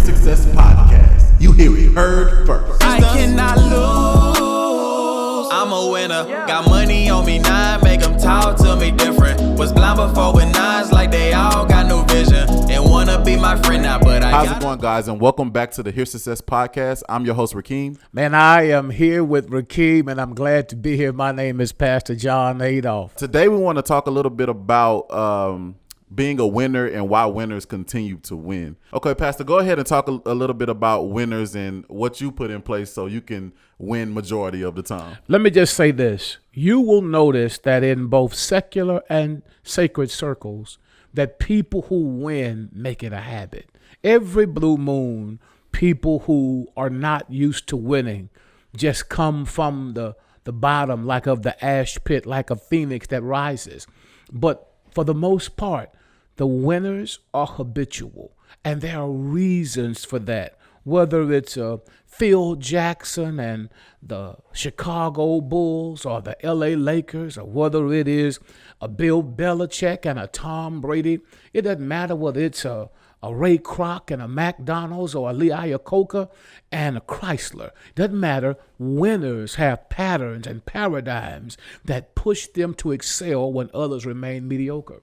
Success Podcast. You hear it heard first. I cannot lose. I'm a winner. Got money on me now, make them talk to me different. Was blind before with nines like they all got no vision. And wanna be my friend now, but How's it going, guys? And welcome back to the Hear Success Podcast. I'm your host, Ri'keam. Man, I am here with Ri'keam, and I'm glad to be here. My name is Pastor John R.Adolph. Today, we want to talk a little bit about being a winner and why winners continue to win. Okay, Pastor, go ahead and talk a little bit about winners and what you put in place so you can win majority of the time. Let me just say this. You will notice that in both secular and sacred circles, that people who win make it a habit. Every blue moon, people who are not used to winning just come from the bottom, like of the ash pit, like a phoenix that rises. But for the most part, the winners are habitual, and there are reasons for that. Whether it's Phil Jackson and the Chicago Bulls or the LA Lakers, or whether it is a Bill Belichick and a Tom Brady, it doesn't matter whether it's a Ray Kroc and a McDonald's or a Lee Iacocca and a Chrysler. It doesn't matter. Winners have patterns and paradigms that push them to excel when others remain mediocre.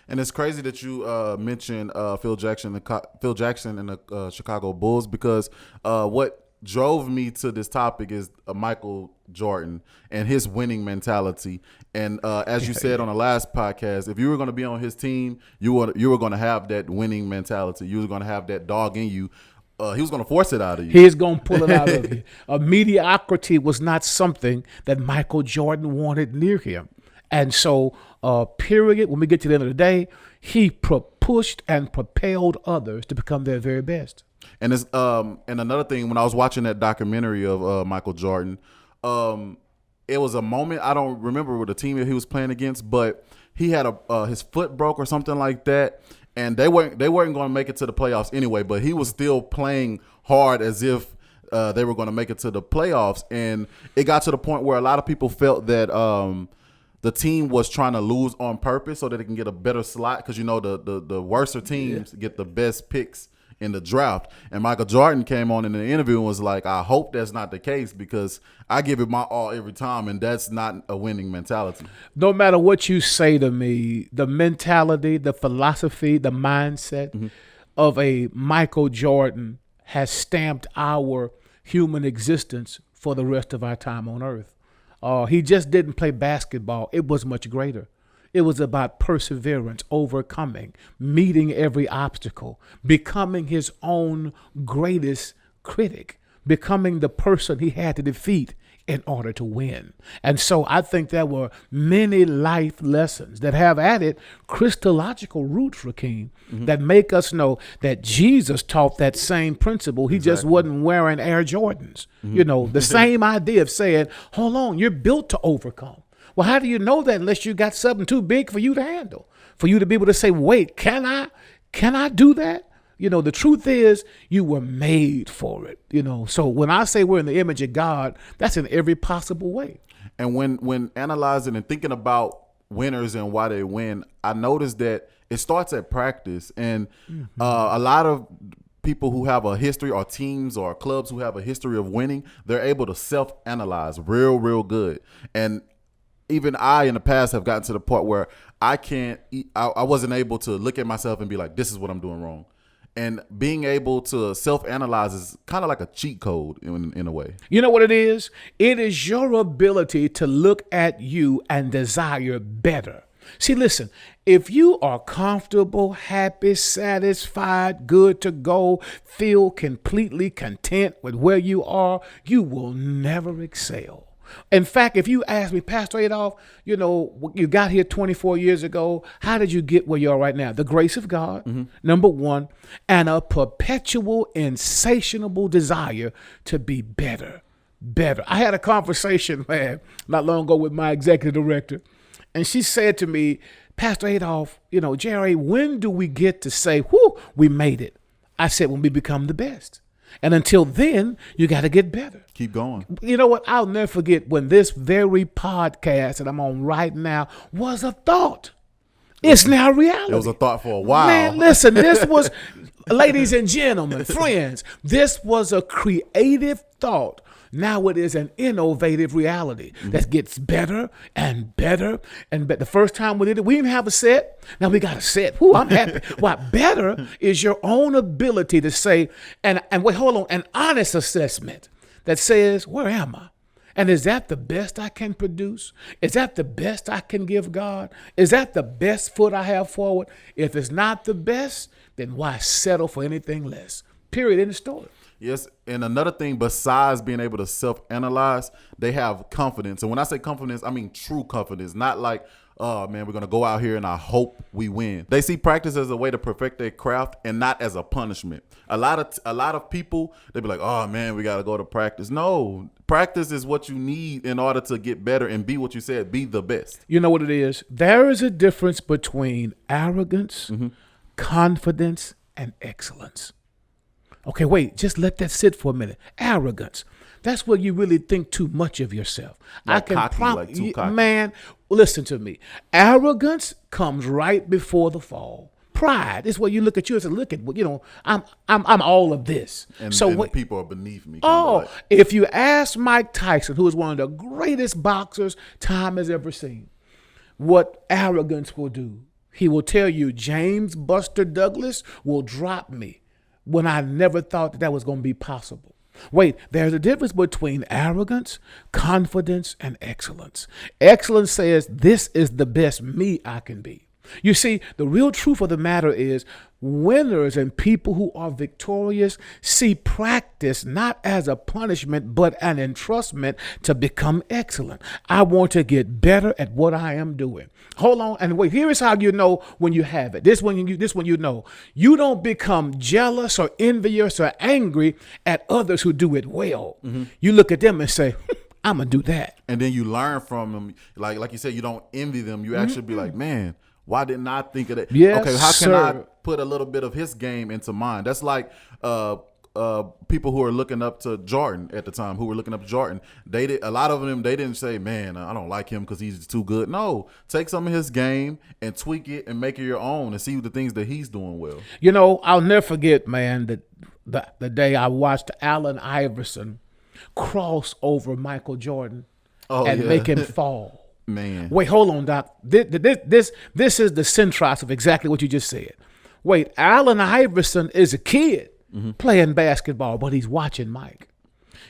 And it's crazy that you mentioned Phil Jackson and the Chicago Bulls, because what drove me to this topic is Michael Jordan and his winning mentality. And as you said on the last podcast, if you were going to be on his team, you were going to have that winning mentality. You were going to have that dog in you. He was going to force it out of you. He's going to pull it out of you. Mediocrity was not something that Michael Jordan wanted near him. And so, period, when we get to the end of the day, he pushed and propelled others to become their very best. And it's and another thing, when I was watching that documentary of Michael Jordan, it was a moment, I don't remember what the team he was playing against, but he had his foot broke or something like that, and they weren't going to make it to the playoffs anyway, but he was still playing hard as if they were going to make it to the playoffs. And it got to the point where a lot of people felt that the team was trying to lose on purpose so that they can get a better slot, because, you know, the worser teams get the best picks in the draft. And Michael Jordan came on in the interview and was like, I hope that's not the case, because I give it my all every time, and that's not a winning mentality. No matter what you say to me, the mentality, the philosophy, the mindset of a Michael Jordan has stamped our human existence for the rest of our time on earth. He just didn't play basketball. It was much greater. It was about perseverance, overcoming, meeting every obstacle, becoming his own greatest critic, becoming the person he had to defeat in order to win. And so I think there were many life lessons that have added Christological roots, Ri'keam, that make us know that Jesus taught that same principle. He just wasn't wearing Air Jordans. You know, the same idea of saying, hold on, you're built to overcome. Well, how do you know that unless you got something too big for you to handle, for you to be able to say, wait, can I do that? You know, the truth is you were made for it, you know. So when I say we're in the image of God, that's in every possible way. And when analyzing and thinking about winners and why they win, I noticed that it starts at practice. And a lot of people who have a history, or teams or clubs who have a history of winning, they're able to self-analyze real good. And even I in the past have gotten to the point where I wasn't able to look at myself and be like, this is what I'm doing wrong. And being able to self-analyze is kind of like a cheat code in a way. You know what it is? It is your ability to look at you and desire better. See, listen, if you are comfortable, happy, satisfied, good to go, feel completely content with where you are, you will never excel. In fact, if you ask me, Pastor Adolph, you know, you got here 24 years ago. How did you get where you are right now? The grace of God, number one, and a perpetual, insatiable desire to be better. I had a conversation, man, not long ago with my executive director, and she said to me, Pastor Adolph, you know, Jerry, when do we get to say, whoo, we made it? I said, when we become the best. And until then, you got to get better. Keep going. You know what? I'll never forget when this very podcast that I'm on right now was a thought. It's now reality. It was a thought for a while. Man, listen, this was Ladies and gentlemen, friends, this was a creative thought. Now it is an innovative reality that gets better and better and better. The first time we did it, we didn't have a set. Now we got a set. Whoo, I'm happy. What better is your own ability to say, and wait, hold on, an honest assessment that says, where am I? And is that the best I can produce? Is that the best I can give God? Is that the best foot I have forward? If it's not the best, then why settle for anything less? Period. End of story. Yes, and another thing besides being able to self-analyze, they have confidence. And when I say confidence, I mean true confidence, not like, oh man, we're going to go out here and I hope we win. They see practice as a way to perfect their craft and not as a punishment. A lot of people, they be like, oh man, we got to go to practice. No, practice is what you need in order to get better and be what you said, be the best. You know what it is? There is a difference between arrogance, confidence, and excellence. Okay, wait, just let that sit for a minute. Arrogance. That's where you really think too much of yourself. Like too cocky. Man, listen to me. Arrogance comes right before the fall. Pride is where you look at you and say, look at, I'm all of this. And what people are beneath me. If you ask Mike Tyson, who is one of the greatest boxers time has ever seen, what arrogance will do, he will tell you, James Buster Douglas will drop me when I never thought that was going to be possible. Wait, there's a difference between arrogance, confidence, and excellence. Excellence says, this is the best me I can be. You see, the real truth of the matter is winners and people who are victorious see practice not as a punishment, but an entrustment to become excellent. I want to get better at what I am doing. Hold on and wait. Here is how you know when you have it. This one you know. You don't become jealous or envious or angry at others who do it well. You look at them and say, I'm going to do that. And then you learn from them. Like you said, you don't envy them. You actually be like, man, why didn't I think of that? Yes, okay, how can I sir. put a little bit of his game into mine? That's like people who are looking up to Jordan at the time, who were looking up to Jordan. A lot of them, they didn't say, man, I don't like him because he's too good. No, take some of his game and tweak it and make it your own and see the things that he's doing well. You know, I'll never forget, man, the day I watched Allen Iverson cross over Michael Jordan and make him fall. Man. Wait, hold on, Doc. This is the centros of exactly what you just said. Wait, Allen Iverson is a kid playing basketball, but he's watching Mike.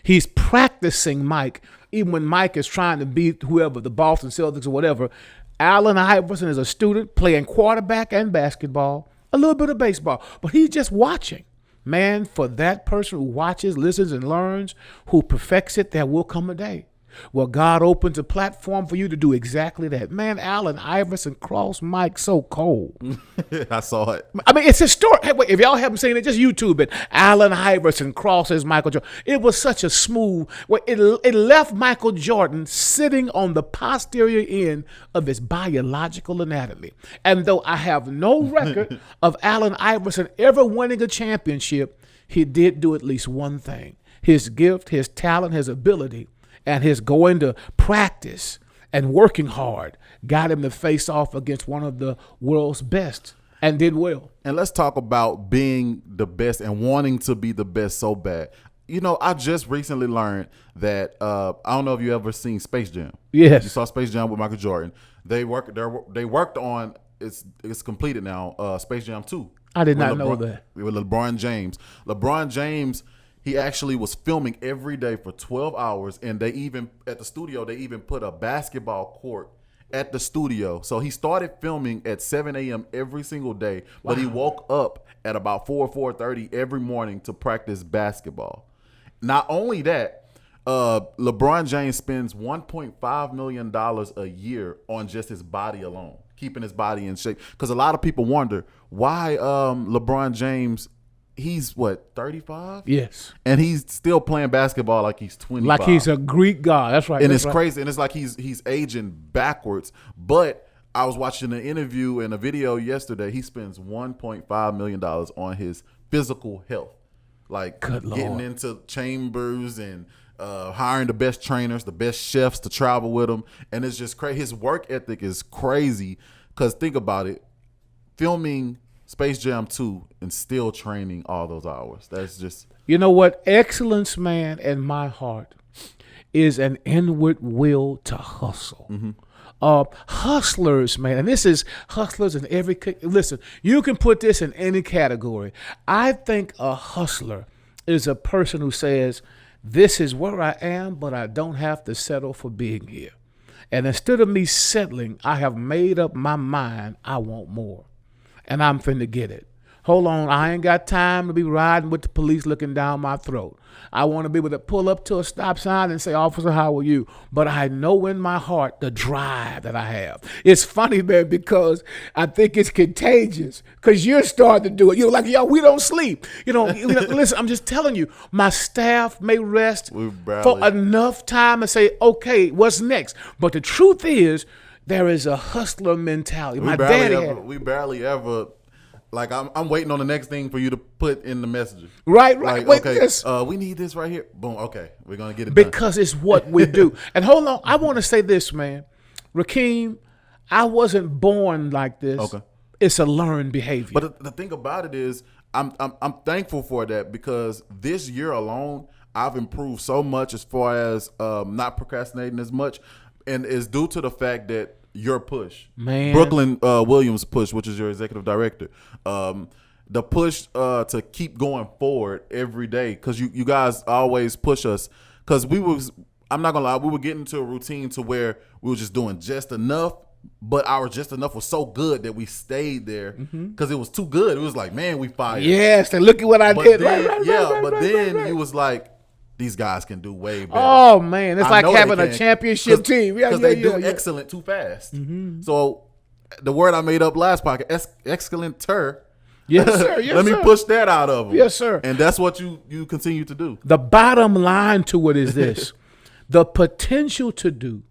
He's practicing Mike, even when Mike is trying to beat whoever, the Boston Celtics or whatever. Allen Iverson is a student playing quarterback and basketball, a little bit of baseball, but he's just watching. Man, for that person who watches, listens, and learns, who perfects it, there will come a day where God opens a platform for you to do exactly that. Man, Allen Iverson crossed Mike so cold. I saw it. I mean, it's historic. Hey, wait, if y'all haven't seen it, just YouTube it. Allen Iverson crosses Michael Jordan. It was such a smooth. Well, it left Michael Jordan sitting on the posterior end of his biological anatomy. And though I have no record of Allen Iverson ever winning a championship, he did do at least one thing. His gift, his talent, his ability, and his going to practice and working hard got him to face off against one of the world's best and did well. And let's talk about being the best and wanting to be the best so bad. You know, I just recently learned that I don't know if you ever seen Space Jam. Yes. You saw Space Jam with Michael Jordan. They worked on it's completed now. Space Jam 2. I did not know that. With LeBron James. LeBron James, he actually was filming every day for 12 hours, and they even put a basketball court at the studio. So he started filming at 7 a.m. every single day, but he woke up at about 4:30 every morning to practice basketball. Not only that, LeBron James spends $1.5 million a year on just his body alone, keeping his body in shape. Because a lot of people wonder why LeBron James, he's 35? Yes. And he's still playing basketball like he's 25. Like he's a Greek god. That's right. And that's it's crazy. And it's like he's aging backwards. But I was watching an interview and a video yesterday. He spends $1.5 million on his physical health. Like getting into chambers and hiring the best trainers, the best chefs to travel with him. And it's just crazy. His work ethic is crazy because think about it. Filming Space Jam 2 and still training all those hours. That's just... You know what? Excellence, man, in my heart is an inward will to hustle. Hustlers, man, and this is hustlers in every... Listen, you can put this in any category. I think a hustler is a person who says, this is where I am, but I don't have to settle for being here. And instead of me settling, I have made up my mind I want more. And I'm finna get it. Hold on, I ain't got time to be riding with the police looking down my throat. I want to be able to pull up to a stop sign and say, officer, how are you? But I know in my heart the drive that I have. It's funny, man, because I think it's contagious because you're starting to do it. You're like, yo, we don't sleep. Listen, I'm just telling you, my staff may rest for enough time and say, okay, what's next? But the truth is, there is a hustler mentality. My daddy had it. We barely ever... Like, I'm waiting on the next thing for you to put in the message. Right. Like, wait, okay, we need this right here. Boom, okay, we're going to get it because it's what we do. And hold on, I want to say this, man. Ri'keam, I wasn't born like this. Okay. It's a learned behavior. But the thing about it is, I'm thankful for that because this year alone, I've improved so much as far as not procrastinating as much. And it's due to the fact that your push, man, Brooklyn Williams' push, which is your executive director, the push to keep going forward every day because you guys always push us because I'm not gonna lie, we were getting into a routine to where we were just doing just enough, but our just enough was so good that we stayed there because it was too good. It was like, man, we fired. Yes, and look at what I did. Then you was like, these guys can do way better. Oh, man. It's like having a championship team. Because they do excellent too fast. So the word I made up last podcast, excellenter. Yes, sir. Yes, Let me push that out of them. Yes, sir. And that's what you continue to do. The bottom line to it is this. The potential to do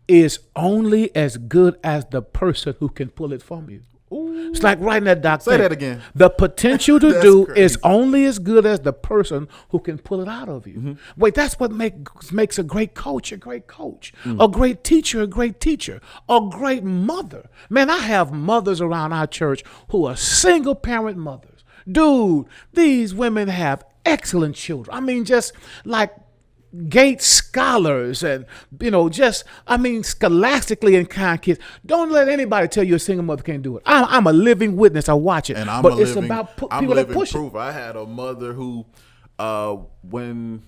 is only as good as the person who can pull it from you. Ooh. It's like writing that doc. Say that again. The potential to do is only as good as the person who can pull it out of you. Wait, that's what makes a great coach a great coach, a great teacher a great teacher, a great mother. Man, I have mothers around our church who are single parent mothers. Dude, these women have excellent children. I mean, just like Gates scholars and, scholastically inclined kids. Don't let anybody tell you a single mother can't do it. I'm a living witness. I watch it. And it's about people that push proof. I had a mother who, when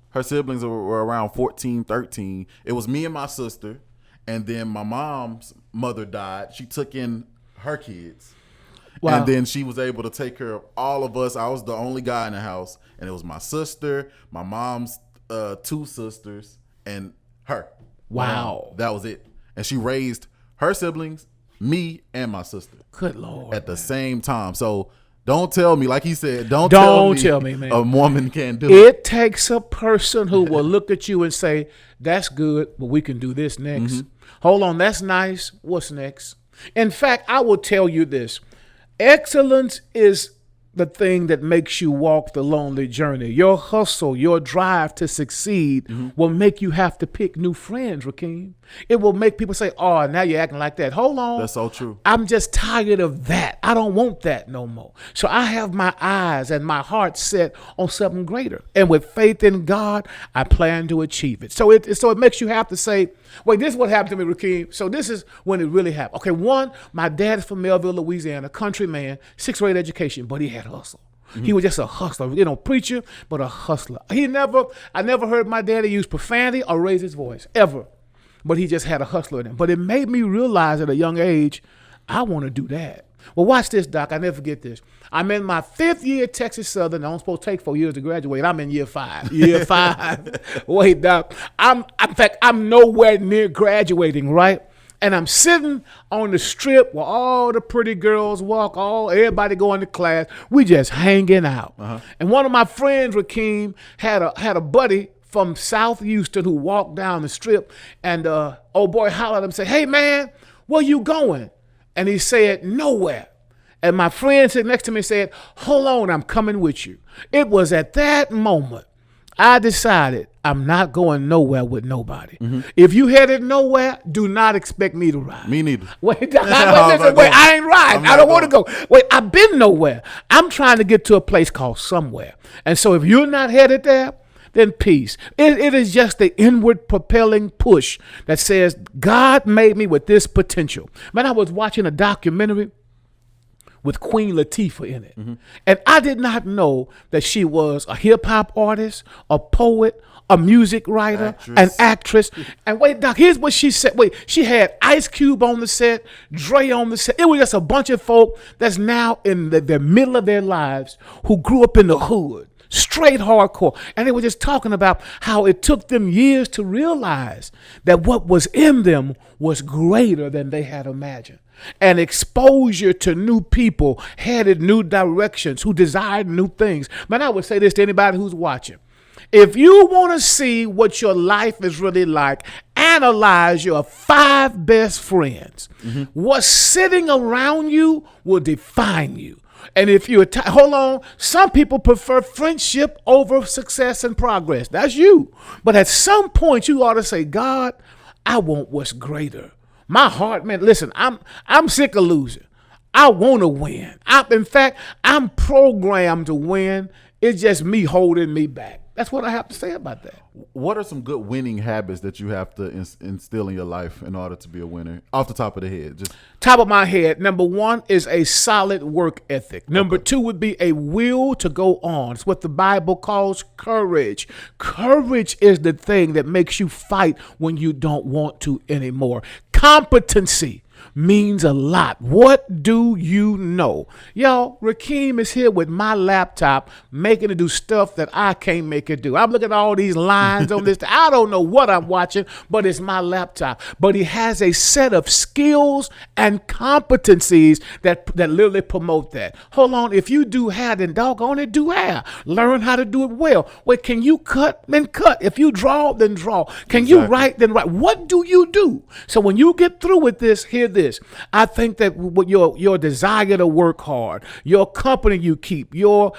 her siblings were around 14, 13, it was me and my sister. And then my mom's mother died. She took in her kids. Wow. And then she was able to take care of all of us. I was the only guy in the house. And it was my sister, my mom's two sisters, and her. Wow. That was it. And she raised her siblings, me, and my sister. Good Lord. At the same time. So don't tell me, like he said, don't tell me, man. A woman can't do it. It takes a person who will look at you and say, that's good, but we can do this next. Hold on, that's nice. What's next? In fact, I will tell you this. Excellence is the thing that makes you walk the lonely journey. Your hustle, your drive to succeed will make you have to pick new friends, Ri'keam. It will make people say, oh, now you're acting like that. Hold on. That's so true. I'm just tired of that. I don't want that no more. So I have my eyes and my heart set on something greater. And with faith in God, I plan to achieve it. So it makes you have to say, wait, this is what happened to me, Ri'keam. So this is when it really happened. Okay, one, my dad is from Melville, Louisiana, country man, 6th grade education, but he had hustle. He was just a hustler, preacher, but a hustler. I never heard my daddy use profanity or raise his voice, ever. But he just had a hustler in him. But it made me realize at a young age, I want to do that. Well, watch this, Doc. I never forget this. I'm in my 5th year at Texas Southern. I'm supposed to take 4 years to graduate. I'm in year 5. Year 5. Wait, Doc. I'm nowhere near graduating, right? And I'm sitting on the strip where all the pretty girls walk, everybody going to class. We just hanging out. And one of my friends, Ri'keam, had a buddy from South Houston who walked down the strip, and old boy hollered at him and said, hey, man, where you going? And he said, nowhere. And my friend sitting next to me said, hold on, I'm coming with you. It was at that moment I decided I'm not going nowhere with nobody. If you headed nowhere, do not expect me to ride. Me neither. Wait, I ain't riding. I don't want to go. Wait, I've been nowhere. I'm trying to get to a place called somewhere. And so if you're not headed there, then peace. It is just the inward propelling push that says, God made me with this potential. Man, I was watching a documentary with Queen Latifah in it. And I did not know that she was a hip hop artist, a poet, a music writer, an actress. And wait, Doc, here's what she said. Wait, she had Ice Cube on the set, Dre on the set. It was just a bunch of folk that's now in the middle of their lives who grew up in the hood. Straight hardcore. And they were just talking about how it took them years to realize that what was in them was greater than they had imagined. And exposure to new people headed new directions, who desired new things. Man, I would say this to anybody who's watching. If you want to see what your life is really like, analyze your 5 best friends. What's sitting around you will define you. And if you're, hold on, some people prefer friendship over success and progress. That's you. But at some point, you ought to say, God, I want what's greater. My heart, man, listen, I'm sick of losing. I want to win. In fact, I'm programmed to win. It's just me holding me back. That's what I have to say about that. What are some good winning habits that you have to instill in your life in order to be a winner? Off the top of the head, just top of my head. Number 1 is a solid work ethic. Number 2 would be a will to go on. It's what the Bible calls courage. Courage is the thing that makes you fight when you don't want to anymore. Competency means a lot. What do you know? Y'all, Ri'keam is here with my laptop making it do stuff that I can't make it do. I'm looking at all these lines on this. I don't know what I'm watching, but it's my laptop. But he has a set of skills and competencies that literally promote that. Hold on. If you do hair, then doggone it, do hair. Learn how to do it well. Wait, can you cut? Then cut. If you draw, then draw. Can you write? Then write. What do you do? So when you get through with this, hear this. I think that your desire to work hard, your company you keep, your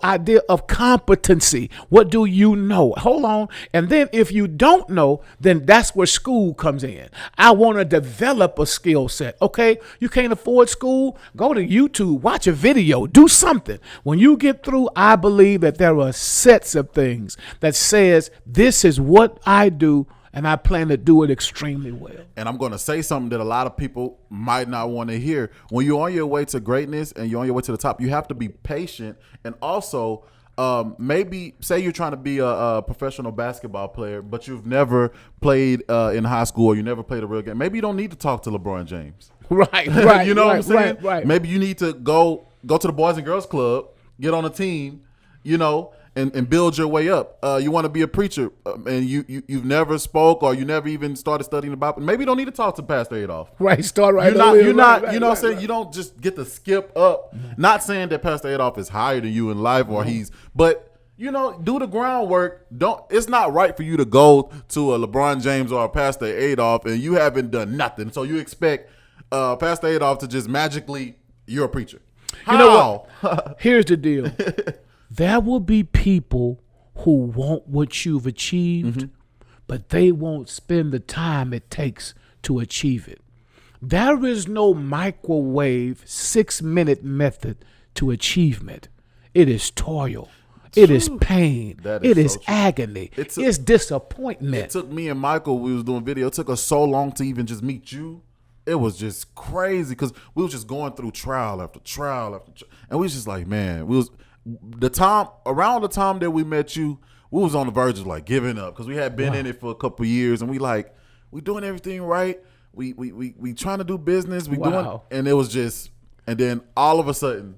idea of competency, what do you know? Hold on. And then if you don't know, then that's where school comes in. I want to develop a skill set. Okay, you can't afford school? Go to YouTube, watch a video, do something. When you get through, I believe that there are sets of things that says this is what I do, and I plan to do it extremely well. And I'm going to say something that a lot of people might not want to hear. When you're on your way to greatness and you're on your way to the top, you have to be patient. And also, maybe say you're trying to be a professional basketball player, but you've never played in high school, or you never played a real game. Maybe you don't need to talk to LeBron James. Right. You know what I'm saying? Right. Maybe you need to go to the Boys and Girls Club, get on a team, and build your way up. You want to be a preacher, and you've never spoke, or you never even started studying about. Maybe you don't need to talk to Pastor Adolph. Right, start right. You're not. You know what I'm saying? You don't just get to skip up. Not saying that Pastor Adolph is higher than you in life, or but do the groundwork. It's not right for you to go to a LeBron James or a Pastor Adolph and you haven't done nothing. So you expect Pastor Adolph to just magically, you're a preacher. How? You know what? Here's the deal. There will be people who want what you've achieved, but they won't spend the time it takes to achieve it. There is no microwave 6-minute method to achievement. It is toil. It is pain. It is agony. It's disappointment. It took me and Michael, we was doing video, it took us so long to even just meet you. It was just crazy because we was just going through trial after trial after trial. And we was just like, man, around the time that we met you, we was on the verge of like giving up because we had been in it for a couple of years, and we doing everything right. We trying to do business. And it was just, and then all of a sudden,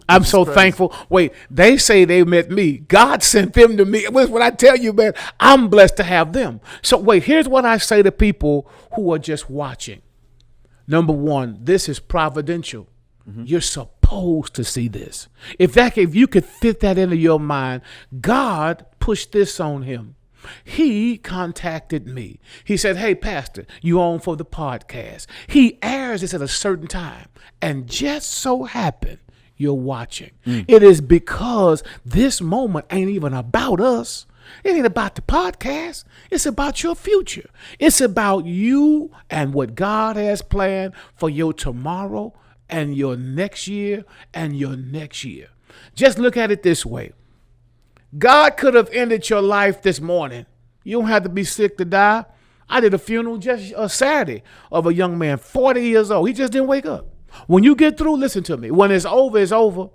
I'm so thankful. Wait, they say they met me. God sent them to me. When I tell you, man, I'm blessed to have them. So wait, here's what I say to people who are just watching. Number 1, this is providential. You're supposed to see this. If you could fit that into your mind, God pushed this on him. He contacted me. He said, hey, Pastor, you on for the podcast. He airs this at a certain time. And just so happened, you're watching. It is because this moment ain't even about us. It ain't about the podcast. It's about your future. It's about you and what God has planned for your tomorrow and your next year and your next year. Just look at it this way. God could have ended your life this morning. You don't have to be sick to die. I did a funeral just Saturday of a young man, 40 years old. He just didn't wake up. When you get through, listen to me. When it's over, it's over.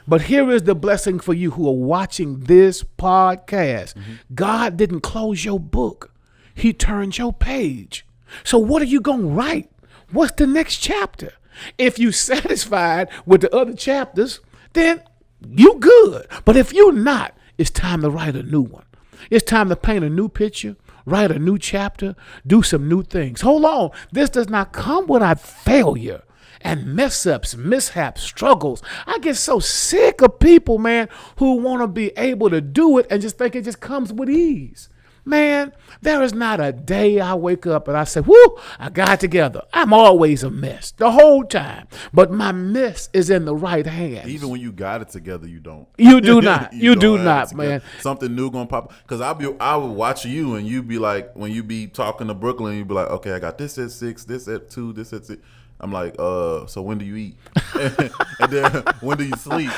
But here is the blessing for you who are watching this podcast. God didn't close your book. He turned your page. So what are you going to write? What's the next chapter? If you're satisfied with the other chapters, then you good. But if you're not, it's time to write a new one. It's time to paint a new picture, write a new chapter, do some new things. Hold on. This does not come without failure and mess-ups, mishaps, struggles. I get so sick of people, man, who want to be able to do it and just think it just comes with ease. Man, there is not a day I wake up and I say, whoo, I got it together. I'm always a mess the whole time. But my mess is in the right hands. Even when you got it together, you don't. You do not. you do not, man. Something new gonna pop. Because I would watch you and you be like, when you be talking to Brooklyn, you be like, okay, I got this at 6, this at 2, this at 6. I'm like, so when do you eat? And then when do you sleep?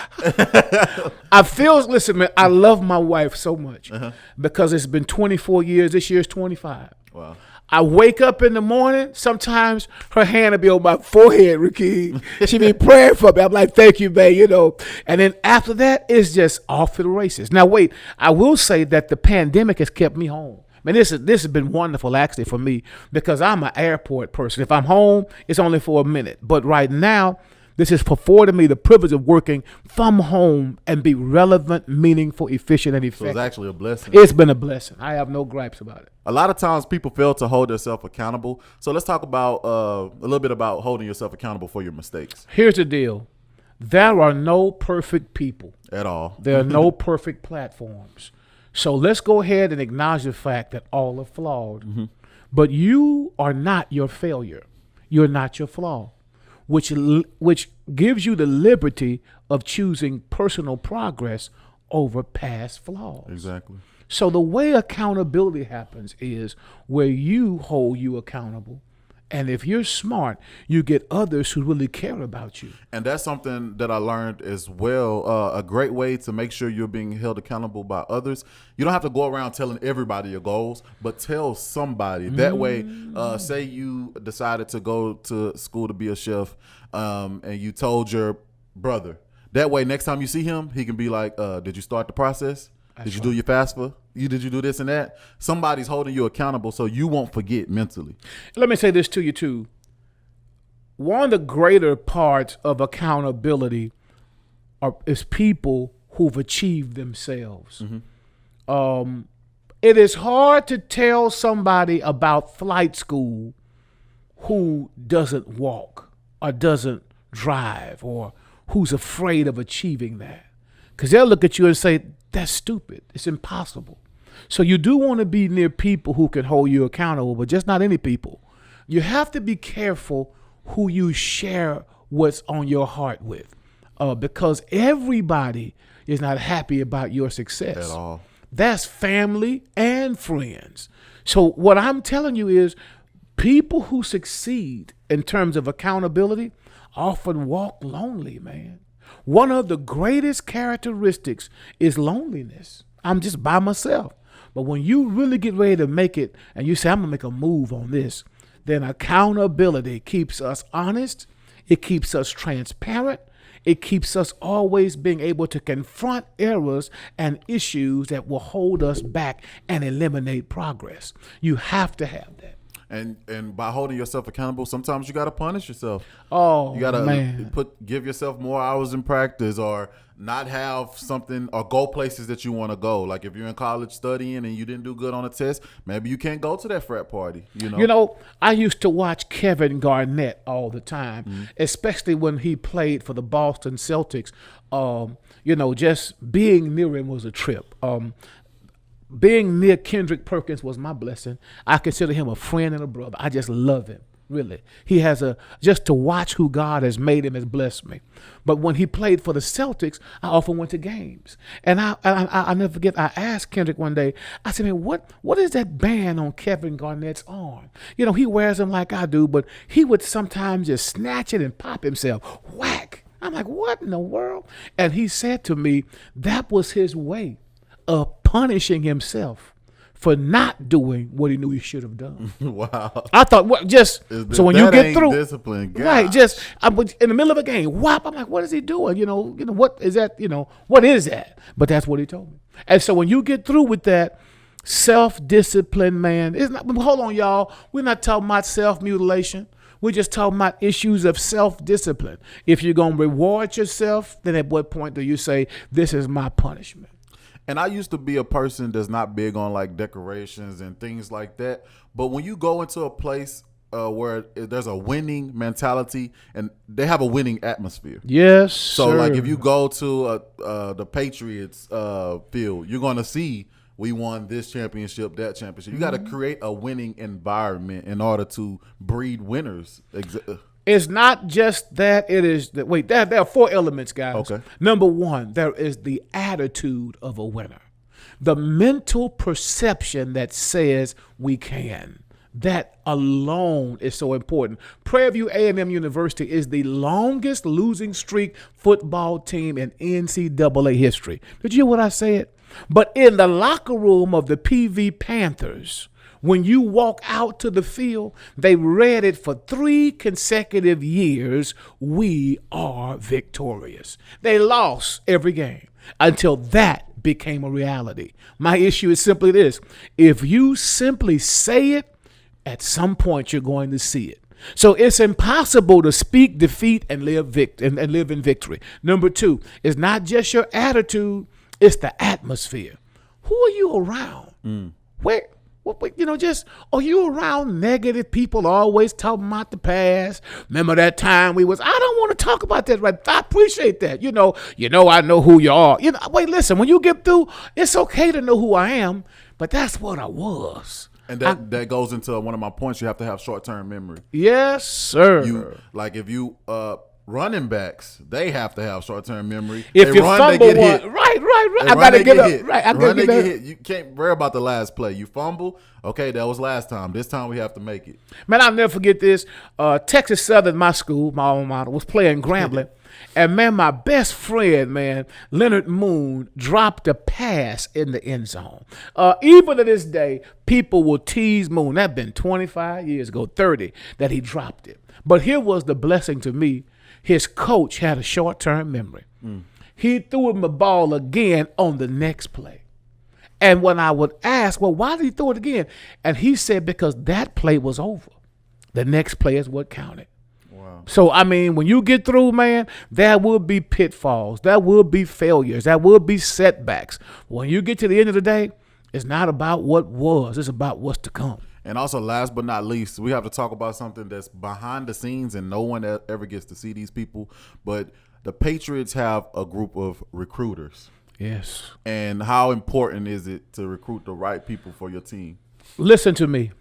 Listen, man, I love my wife so much because it's been 24 years. This year's 25. Wow. I wake up in the morning. Sometimes her hand will be on my forehead, Ri'keam. She be praying for me. I'm like, thank you, babe, And then after that, it's just off to the races. Now, wait, I will say that the pandemic has kept me home. Man, this has been wonderful actually for me because I'm an airport person. If I'm home, it's only for a minute. But right now, this has afforded me the privilege of working from home and be relevant, meaningful, efficient, and effective. So it's actually a blessing. It's been a blessing. I have no gripes about it. A lot of times people fail to hold themselves accountable. So let's talk about a little bit about holding yourself accountable for your mistakes. Here's the deal. There are no perfect people. At all. There are no perfect platforms. So let's go ahead and acknowledge the fact that all are flawed. But you are not your failure. You're not your flaw, which gives you the liberty of choosing personal progress over past flaws. Exactly. So the way accountability happens is where you hold you accountable. And if you're smart, you get others who really care about you. And that's something that I learned as well. A great way to make sure you're being held accountable by others. You don't have to go around telling everybody your goals, but tell somebody. That way, say you decided to go to school to be a chef and you told your brother. That way, next time you see him, he can be like, did you start the process? Did you do your FAFSA? Did you do this and that? Somebody's holding you accountable so you won't forget mentally. Let me say this to you, too. One of the greater parts of accountability is people who've achieved themselves. It is hard to tell somebody about flight school who doesn't walk or doesn't drive or who's afraid of achieving that. Because they'll look at you and say, that's stupid. It's impossible. So you do want to be near people who can hold you accountable, but just not any people. You have to be careful who you share what's on your heart with, because everybody is not happy about your success. At all. That's family and friends. So what I'm telling you is people who succeed in terms of accountability often walk lonely, man. One of the greatest characteristics is loneliness. I'm just by myself. But when you really get ready to make it and you say, I'm going to make a move on this, then accountability keeps us honest. It keeps us transparent. It keeps us always being able to confront errors and issues that will hold us back and eliminate progress. You have to have that. And by holding yourself accountable, sometimes you got to punish yourself. Oh, you got man. to give yourself more hours in practice or not have something or go places that you want to go. Like if you're in college studying and you didn't do good on a test, maybe you can't go to that frat party. You know, I used to watch Kevin Garnett all the time, especially when he played for the Boston Celtics. Just being near him was a trip. Being near Kendrick Perkins was my blessing. I consider him a friend and a brother. I just love him. really. He has just to watch who God has made him has blessed me. But when he played for the Celtics, I often went to games. And I'll never forget, I asked Kendrick one day, I said, man, what is that band on Kevin Garnett's arm? You know, he wears them like I do, but he would sometimes just snatch it and pop himself. Whack. I'm like, what in the world? And he said to me, that was his way of punishing himself for not doing what he knew he should have done. Wow. I thought, so when you get through, discipline, right? I was in the middle of a game, whop. I'm like, what is he doing? You know, what is that? You know, what is that? But that's what he told me. And so when you get through with that, self-discipline, man, it's not. Hold on, y'all. We're not talking about self-mutilation. We're just talking about issues of self-discipline. If you're gonna reward yourself, then at what point do you say, this is my punishment? And I used to be a person that's not big on like decorations and things like that. But when you go into a place where there's a winning mentality and they have a winning atmosphere. Yes, So sir. like if you go to the Patriots field, you're going to see we won this championship, that championship. You got to create a winning environment in order to breed winners. It's not just that. It is that. Wait, there are 4 elements, guys. Okay. Number 1, there is the attitude of a winner, the mental perception that says we can. That alone is so important. Prairie View A&M University is the longest losing streak football team in NCAA history. Did you hear what I said? But in the locker room of the PV Panthers, when you walk out to the field, they read it for 3 consecutive years. We are victorious. They lost every game until that became a reality. My issue is simply this. If you simply say it, at some point you're going to see it. So it's impossible to speak defeat and live in victory. Number 2, it's not just your attitude, it's the atmosphere. Who are you around? Where? Are you around negative people always talking about the past? Remember that time I don't want to talk about that, right? I appreciate that. I know who you are. Wait, listen, when you get through, it's okay to know who I am, but that's what I was. And that goes into one of my points. You have to have short-term memory. Yes, sir. Running backs, they have to have short-term memory. If they you run, fumble they get hit. one, right. I gotta get up. Right, I gotta get hit. You can't worry about the last play. You fumble, okay, that was last time. This time we have to make it. Man, I'll never forget this. Texas Southern, my school, my alma mater, was playing Grambling. And, man, my best friend, man, Leonard Moon, dropped a pass in the end zone. Even to this day, people will tease Moon. That's been 25 years ago, 30, that he dropped it. But here was the blessing to me. His coach had a short-term memory. He threw him the ball again on the next play. And when I would ask, well, why did he throw it again? And he said, because that play was over. The next play is what counted. Wow. So, I mean, when you get through, man, there will be pitfalls. There will be failures. There will be setbacks. When you get to the end of the day, it's not about what was. It's about what's to come. And also, last but not least, we have to talk about something that's behind the scenes and no one ever gets to see these people. But the Patriots have a group of recruiters. Yes. And how important is it to recruit the right people for your team? Listen to me.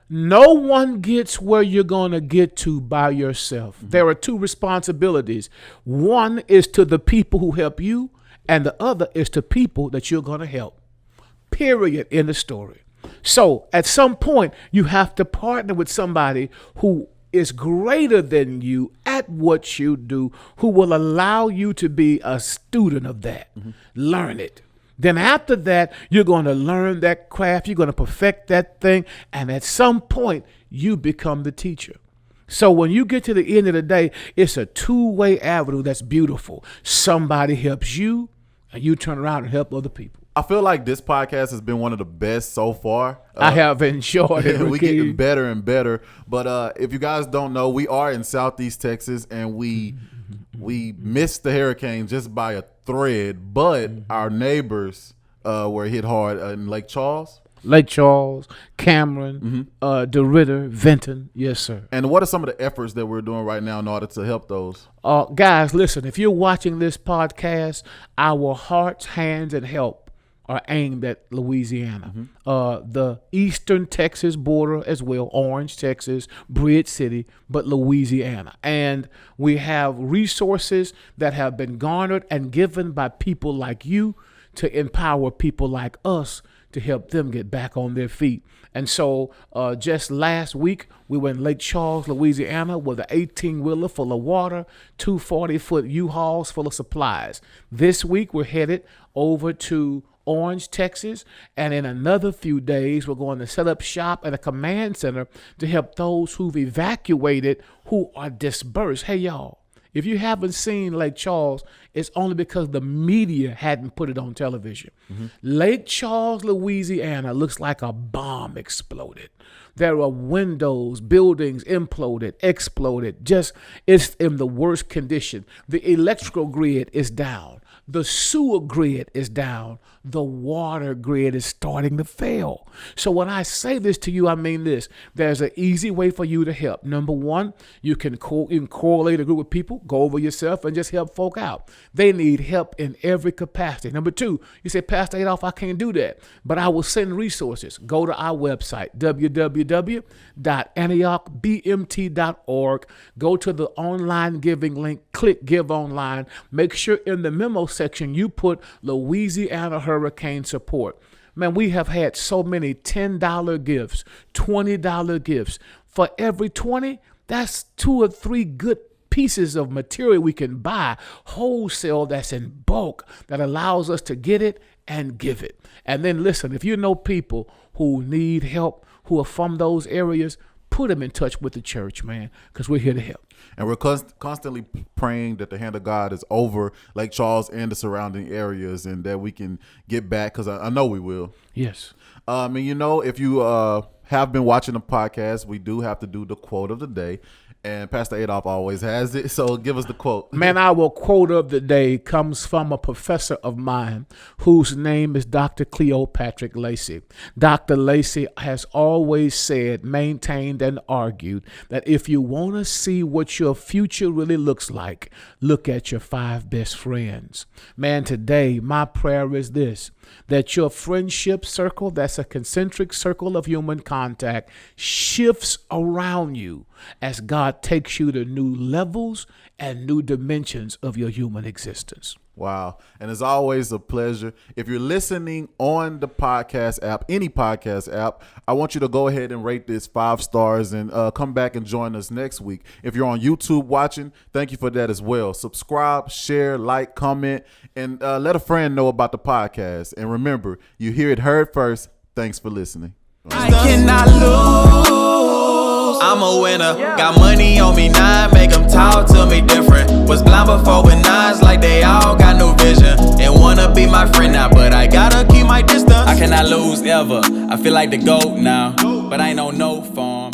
No one gets where you're going to get to by yourself. There are 2 responsibilities. One is to the people who help you, and the other is to people that you're going to help. Period. In the story. So at some point, you have to partner with somebody who is greater than you at what you do, who will allow you to be a student of that. Learn it. Then after that, you're going to learn that craft. You're going to perfect that thing. And at some point, you become the teacher. So when you get to the end of the day, it's a 2-way avenue that's beautiful. Somebody helps you, and you turn around and help other people. I feel like this podcast has been one of the best so far. I have enjoyed it. We're getting better and better. But if you guys don't know, we are in Southeast Texas, and we missed the hurricane just by a thread. But our neighbors were hit hard in Lake Charles. Cameron, DeRitter, Vinton. Yes, sir. And what are some of the efforts that we're doing right now in order to help those? Guys, listen, if you're watching this podcast, our hearts, hands, and help are aimed at Louisiana. The eastern Texas border as well, Orange, Texas, Bridge City, but Louisiana. And we have resources that have been garnered and given by people like you to empower people like us to help them get back on their feet. And so just last week, we were in Lake Charles, Louisiana, with an 18-wheeler full of water, 2 40-foot U-Hauls full of supplies. This week, we're headed over to Orange, Texas, and in another few days, we're going to set up shop at a command center to help those who've evacuated who are dispersed. Hey, y'all. If you haven't seen Lake Charles, it's only because the media hadn't put it on television. Lake Charles, Louisiana looks like a bomb exploded. There are windows, buildings imploded, exploded. Just, it's in the worst condition. The electrical grid is down. The sewer grid is down. The water grid is starting to fail. So when I say this to you, I mean this. There's an easy way for you to help. Number one, you can correlate a group of people, go over yourself, and just help folk out. They need help in every capacity. Number two, you say, Pastor Adolph, I can't do that, but I will send resources. Go to our website, www.antiochbmt.org. Go to the online giving link, click Give Online. Make sure in the memo section you put Louisiana Hurricane Support. Man, we have had so many $10 gifts, $20 gifts. For every 20, that's 2 or 3 good pieces of material we can buy wholesale that's in bulk that allows us to get it and give it. And then listen, if you know people who need help, who are from those areas, put them in touch with the church, man, because we're here to help. And we're constantly praying that the hand of God is over Lake Charles and the surrounding areas and that we can get back, because I know we will. Yes. And you know, if you have been watching the podcast, we do have to do the quote of the day. And Pastor Adolph always has it. So give us the quote. Man, our quote of the day comes from a professor of mine whose name is Dr. Cleopatrick Lacey. Dr. Lacey has always said, maintained, and argued that if you want to see what your future really looks like, look at your 5 best friends. Man, today, my prayer is this, that your friendship circle, that's a concentric circle of human contact, shifts around you as God takes you to new levels and new dimensions of your human existence. Wow. And it's always a pleasure. If you're listening on the podcast app, any podcast app, I want you to go ahead and rate this 5 stars and come back and join us next week. If you're on YouTube watching, thank you for that as well. Subscribe, share, like, comment, and let a friend know about the podcast. And remember, you hear it heard first. Thanks for listening. I cannot lose. I'm a winner. Got money on me now, make them talk to me different. Was blind before with nines, like they all got no vision. And wanna be my friend now, but I gotta keep my distance. I cannot lose ever. I feel like the GOAT now, but I ain't on no form.